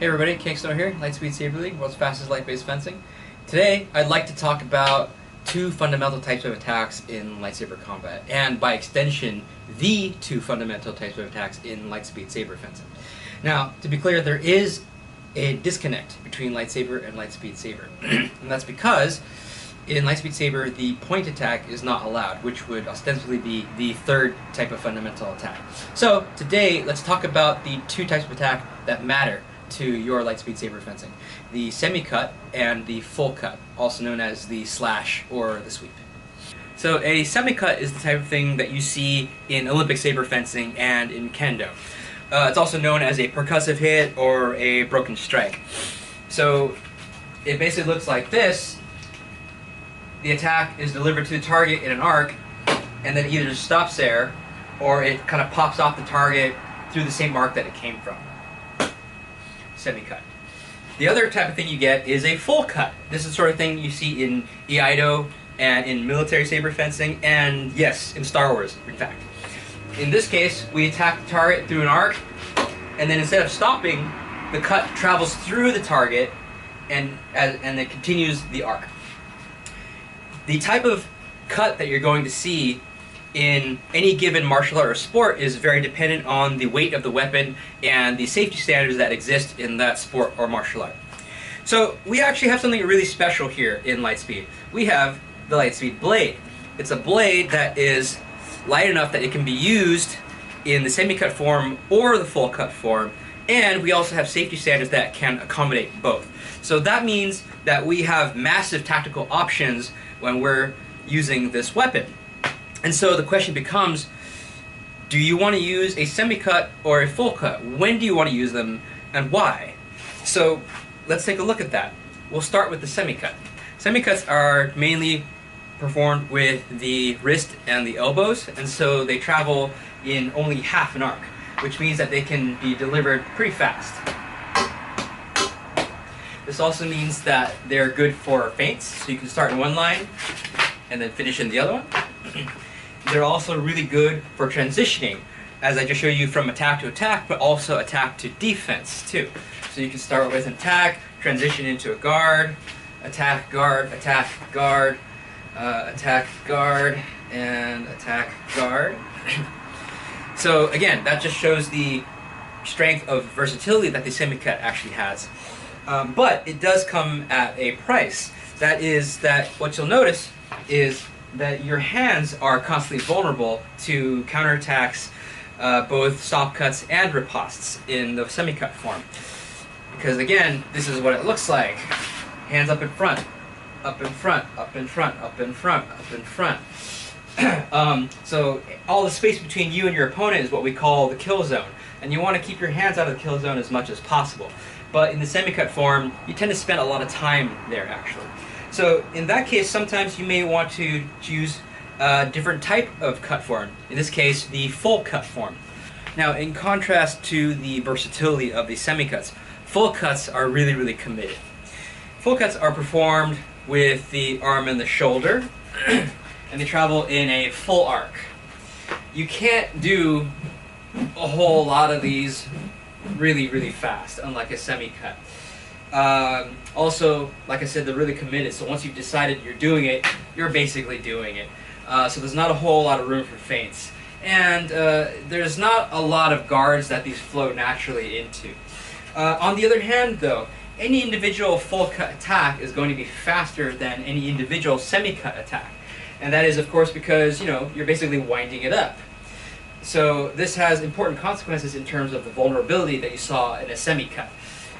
Hey everybody, Kingstar here, Lightspeed-saber League, world's fastest light-based fencing. Today, I'd like to talk about two fundamental types of attacks in lightsaber combat, and by extension, the two fundamental types of attacks in lightspeed-saber fencing. Now, to be clear, there is a disconnect between lightsaber and lightspeed-saber, and that's because in lightspeed-saber, the point attack is not allowed, which would ostensibly be the third type of fundamental attack. So, today, let's talk about the two types of attack that matter to your lightspeed-saber fencing. The semi-cut and the full cut, also known as the slash or the sweep. So a semi-cut is the type of thing that you see in Olympic saber fencing and in kendo. It's also known as a percussive hit or a broken strike. So it basically looks like this. The attack is delivered to the target in an arc, and then either stops there or it kind of pops off the target through the same arc that it came from. Semi-cut. The other type of thing you get is a full cut. This is the sort of thing you see in Iaido and in military saber fencing, and yes, in Star Wars, in fact. In this case, we attack the target through an arc, and then instead of stopping, the cut travels through the target and it continues the arc. The type of cut that you're going to see in any given martial art or sport is very dependent on the weight of the weapon and the safety standards that exist in that sport or martial art. So we actually have something really special here in Lightspeed. We have the Lightspeed blade. It's a blade that is light enough that it can be used in the semi-cut form or the full cut form, and we also have safety standards that can accommodate both. So that means that we have massive tactical options when we're using this weapon. And so the question becomes, do you want to use a semi-cut or a full cut? When do you want to use them, and why? So let's take a look at that. We'll start with the semi-cut. Semi-cuts are mainly performed with the wrist and the elbows, and so they travel in only half an arc, which means that they can be delivered pretty fast. This also means that they're good for feints, so you can start in one line and then finish in the other one. They're also really good for transitioning, as I just showed you, from attack to attack, but also attack to defense too. So you can start with an attack, transition into a guard, attack guard, attack guard, attack guard, and attack guard. So again, that just shows the strength of versatility that the semi-cut actually has. But it does come at a price. That is that what you'll notice is that your hands are constantly vulnerable to counterattacks, both soft cuts and ripostes in the semi-cut form. Because again, this is what it looks like. Hands up in front, up in front, up in front, up in front, up in front. So all the space between you and your opponent is what we call the kill zone. And you want to keep your hands out of the kill zone as much as possible. But in the semi-cut form, you tend to spend a lot of time there actually. So in that case, sometimes you may want to choose a different type of cut form. In this case, the full cut form. Now, in contrast to the versatility of the semi-cuts, full cuts are really, really committed. Full cuts are performed with the arm and the shoulder, and they travel in a full arc. You can't do a whole lot of these really, really fast, unlike a semi-cut. Also, like I said, they're really committed, so once you've decided you're doing it, you're basically doing it. So there's not a whole lot of room for feints. And there's not a lot of guards that these flow naturally into. On the other hand, though, any individual full cut attack is going to be faster than any individual semi-cut attack. And that is, of course, because, you know, you're basically winding it up. So this has important consequences in terms of the vulnerability that you saw in a semi-cut.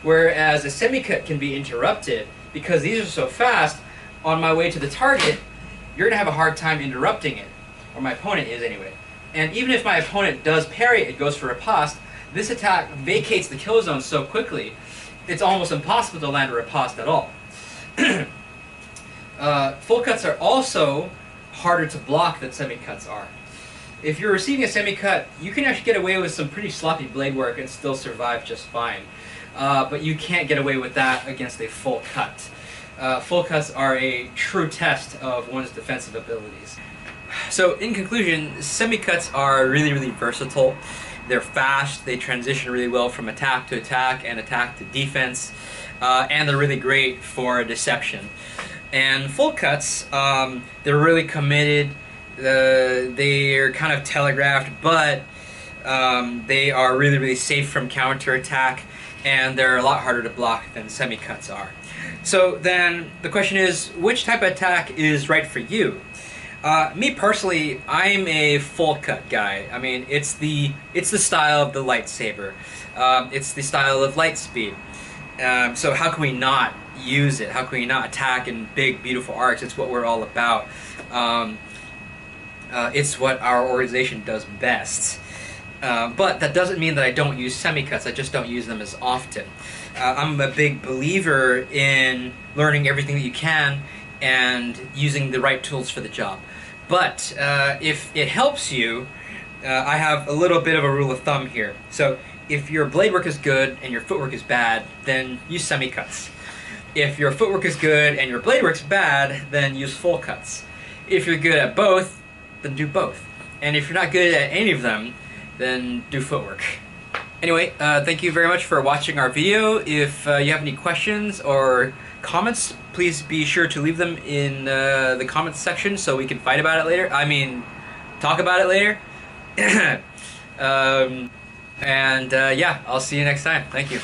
Whereas a semi-cut can be interrupted, because these are so fast, on my way to the target, you're going to have a hard time interrupting it. Or my opponent is anyway. And even if my opponent does parry, it goes for riposte, this attack vacates the kill zone so quickly, it's almost impossible to land a riposte at all. Full cuts are also harder to block than semi-cuts are. If you're receiving a semi-cut, you can actually get away with some pretty sloppy blade work and still survive just fine. But you can't get away with that against a full cut. Full cuts are a true test of one's defensive abilities. So in conclusion, semi-cuts are really, really versatile. They're fast, they transition really well from attack to attack and attack to defense, and they're really great for deception. And full cuts, they're really committed, they're kind of telegraphed, but they are really, really safe from counterattack, and they're a lot harder to block than semi-cuts are. So then the question is, which type of attack is right for you? Me personally, I'm a full cut guy. I mean, it's the style of the lightsaber. It's the style of Lightspeed. So how can we not use it? How can we not attack in big, beautiful arcs? It's what we're all about. It's what our organization does best. But that doesn't mean that I don't use semi-cuts. I just don't use them as often. I'm a big believer in learning everything that you can and using the right tools for the job. But if it helps you, I have a little bit of a rule of thumb here. So if your blade work is good and your footwork is bad, then use semi-cuts. If your footwork is good and your blade work's bad, then use full cuts. If you're good at both, then do both. And if you're not good at any of them, then do footwork. Anyway, thank you very much for watching our video. If you have any questions or comments, please be sure to leave them in the comments section so we can fight about it later. I mean, talk about it later. Yeah, I'll see you next time. Thank you.